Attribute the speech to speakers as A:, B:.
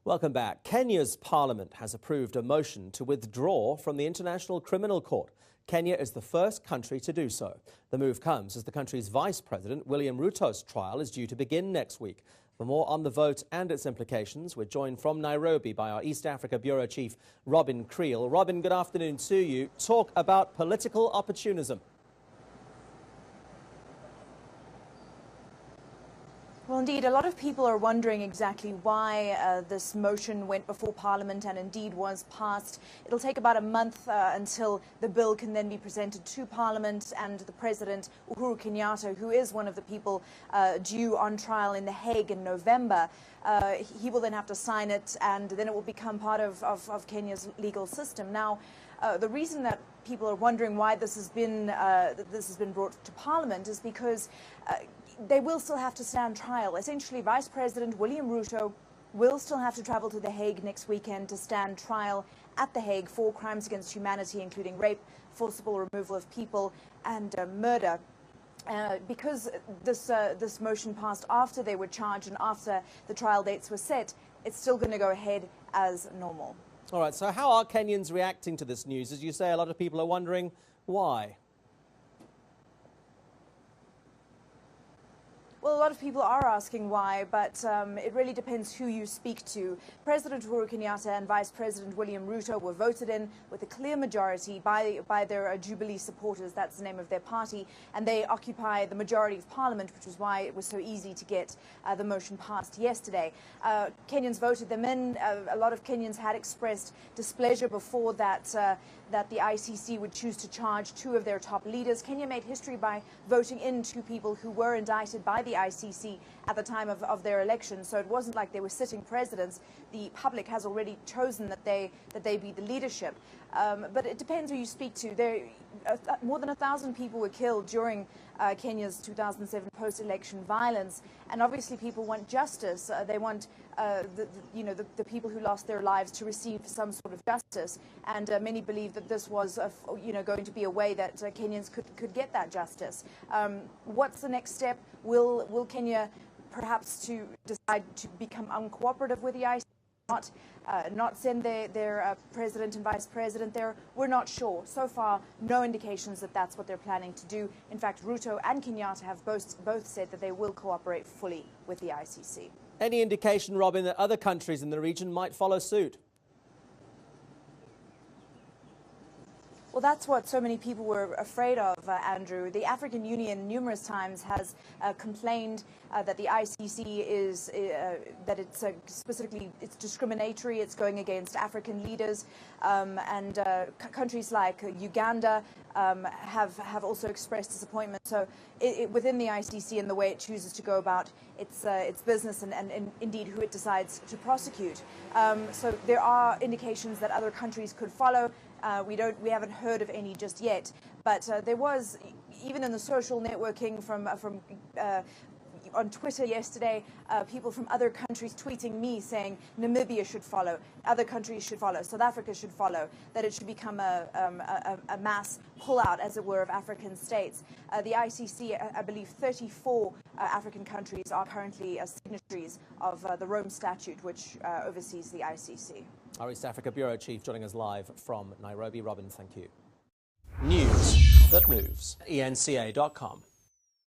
A: Welcome back. Kenya's Parliament has approved a motion to withdraw from the International Criminal Court. Kenya is the first country to do so. The move comes as the country's Vice President, William Ruto's trial is due to begin next week. For more on the vote and its implications, we're joined from Nairobi by our East Africa Bureau Chief, Robyn. Robyn, good afternoon to you. Talk about political opportunism.
B: Well, indeed, a lot of people are wondering exactly why this motion went before Parliament and indeed was passed. It'll take about a month until the bill can then be presented to Parliament, and the President, Uhuru Kenyatta, who is one of the people due on trial in The Hague in November, he will then have to sign it, and then it will become part of Kenya's legal system. Now, the reason that people are wondering why this has been brought to Parliament is because they will still have to stand trial. Essentially, Vice President William Ruto will still have to travel to The Hague next weekend to stand trial at The Hague for crimes against humanity, including rape, forcible removal of people, and murder. Because this motion passed after they were charged and after the trial dates were set, it's still going to go ahead as normal.
A: All right, so how are Kenyans reacting to this news? As you say, a lot of people are wondering why.
B: Well, a lot of people are asking why, but it really depends who you speak to. President Uhuru Kenyatta and Vice President William Ruto were voted in with a clear majority by their Jubilee supporters. That's the name of their party, and they occupy the majority of Parliament, which is why it was so easy to get the motion passed yesterday. Kenyans voted them in. A lot of Kenyans had expressed displeasure before that the ICC would choose to charge two of their top leaders. Kenya made history by voting in two people who were indicted by the ICC at the time of their election, so it wasn't like they were sitting presidents. The public has already chosen that they be the leadership. But it depends who you speak to. More than 1,000 people were killed during Kenya's 2007 post-election violence, and obviously people want justice. They want the people who lost their lives to receive some sort of justice, and many believe that this was going to be a way that Kenyans could get that justice. What's the next step? Will Kenya perhaps to decide to become uncooperative with the ICC? Not send their president and vice president there? We're not sure. So far, no indications that that's what they're planning to do. In fact, Ruto and Kenyatta have both said that they will cooperate fully with the ICC.
A: Any indication, Robyn, that other countries in the region might follow suit?
B: Well, that's what so many people were afraid of, Andrew. The African Union numerous times has complained that the ICC is that it's specifically it's discriminatory. It's going against African leaders, and countries like Uganda have also expressed disappointment. So within the ICC and the way it chooses to go about its business and indeed who it decides to prosecute. So there are indications that other countries could follow. We haven't heard of any just yet, but there was, even in the social networking from on Twitter yesterday, people from other countries tweeting me saying Namibia should follow, other countries should follow, South Africa should follow, that it should become a mass pullout, as it were, of African states. The ICC, I believe 34 African countries are currently signatories of the Rome Statute, which oversees the ICC.
A: Our East Africa Bureau Chief joining us live from Nairobi. Robyn, thank you. News that moves. eNCA.com.